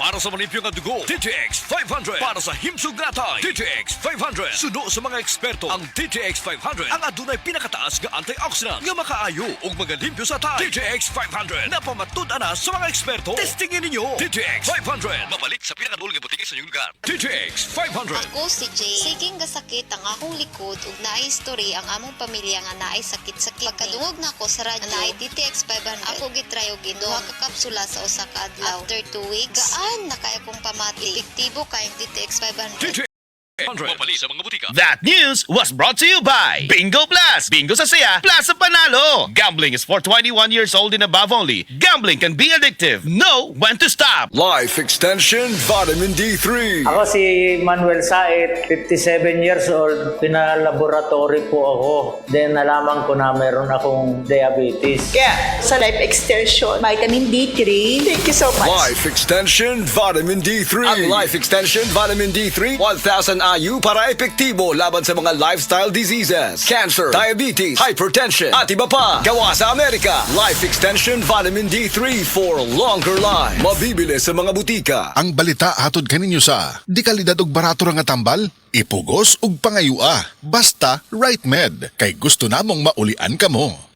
Para sa manipyo nga dugo, DTX 500. Para sa himsog natay, DTX 500. Suno sa mga eksperto, ang DTX 500 ang adunay pinakataas nga antioxidant nga makaayo ug magalimpyo sa tay. DTX 500 napamatud-an na sa mga eksperto. Testingin ninyo. DTX 500 mabalit sa pinakadul nga butiki sa inyong lugar. DTX 500. Ako si Jay. Siging gasakit ang akong likod ug naay history ang among pamilya nga naay sakit-sakit. Pagkadungog na ako sa radyo naay DTX 500. Ako gitry og duha ka kapsula sa usa ka adlaw. After 2 weeks, gaan na kay akong pamati. Epektibo kay DTX 500. DTX 500 mabalit sa mga butika. That news was brought to you by Bingo Plus. Bingo sa saya, plus sa panalo. Gambling is for 21 years old and above only. Gambling can be addictive. Know when to stop. Life Extension Vitamin D3. Ako si Manuel Saet, 57 years old. Pinalaboratory po ako. Then nalaman ko na meron akong diabetes. Kaya sa Life Extension, Vitamin D3, thank you so much. Life Extension Vitamin D3. Ang Life Extension Vitamin D3, 1,000 IU para epektibo laban sa mga lifestyle diseases, cancer, diabetes, hypertension, at iba pa. Gawa sa Amerika. Life Extension Vitamin D3 for longer life. Mabibili sa mga butika. Ang balita hatod kaninyo sa di kalidad og barato ra nga tambal, ipugos ug pangayua. Basta Right Med kay gusto namong maulian kamo.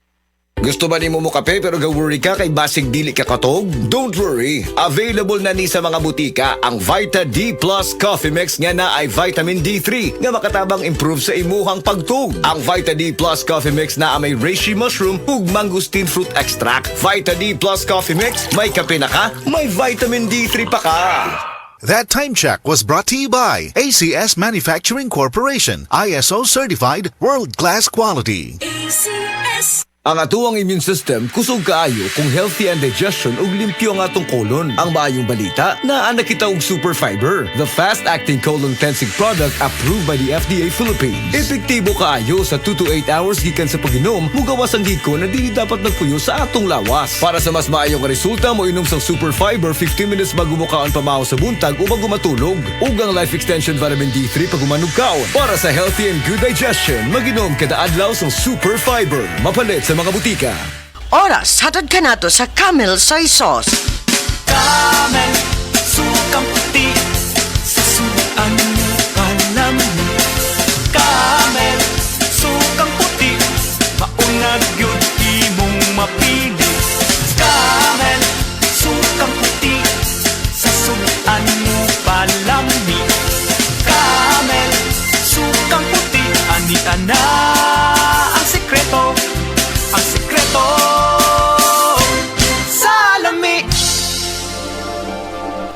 Gusto ba nimo mo kape pero ga-worry ka kay basig dili ka katog? Don't worry. Available na ni sa mga butika ang Vita D Plus Coffee Mix nga na ay vitamin D3 nga makatabang improve sa imuhang pagtug. Ang Vita D Plus Coffee Mix na may reishi mushroom ug mangosteen fruit extract. Vita D Plus Coffee Mix, may kape na ka, may vitamin D3 pa ka. That time check was brought to you by ACS Manufacturing Corporation, ISO certified world-class quality. Ang atuang immune system kusog kaayo kung healthy and digestion ug limpyo ang atong kolon. Ang maayong balita, naa na kita og super fiber, the fast-acting colon cleansing product approved by the FDA Philippines. Epektibo kaayo sa 2 to 8 hours gikan sa pag-inom, mugawas ang giko na dili dapat nagpuyo sa atong lawas. Para sa mas maayong resulta, mo inom sang super fiber 15 minutes bago mo kaon pamahaw sa buntag o bago matulog. Ug ang Life Extension Vitamin D3 pag umanog kaon. Para sa healthy and good digestion, mag-inom kada adlaw sang super fiber. Mapalit sa mga butika. Oras, hatad ka na to sa Camel Soy Sauce. Camel, sukang puti, sa suan palam. Camel, sukang puti, maunag yun imong mapili. Camel, sukang puti, sa suan palami. Camel, sukang puti, ani-ana ang sekreto. Ang sekreto sa lami.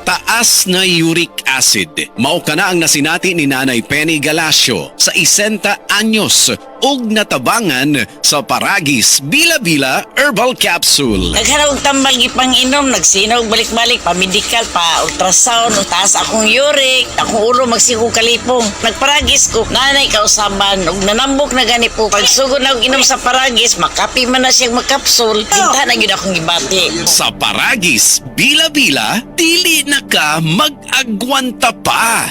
Taas na uric acid. Mao kana ang nasinati ni Nanay Penny Galasio sa 60 anyos ug natabangan sa Paragis Bila-Bila Herbal Capsule. Nagharap tambal ipang-inom, nagsinaw balik-balik, pa-medical, pa-ultrasound, taas akong uric, akong ulo magsigo kalipong. Nagparagis ko, nanay kausaban, ug nanambok na gani po. Pagsugod na inom sa Paragis, makapi man na siyang magkapsul, hinta na yun akong gibati. Sa Paragis Bila-Bila, dili na ka mag-agwanta pa.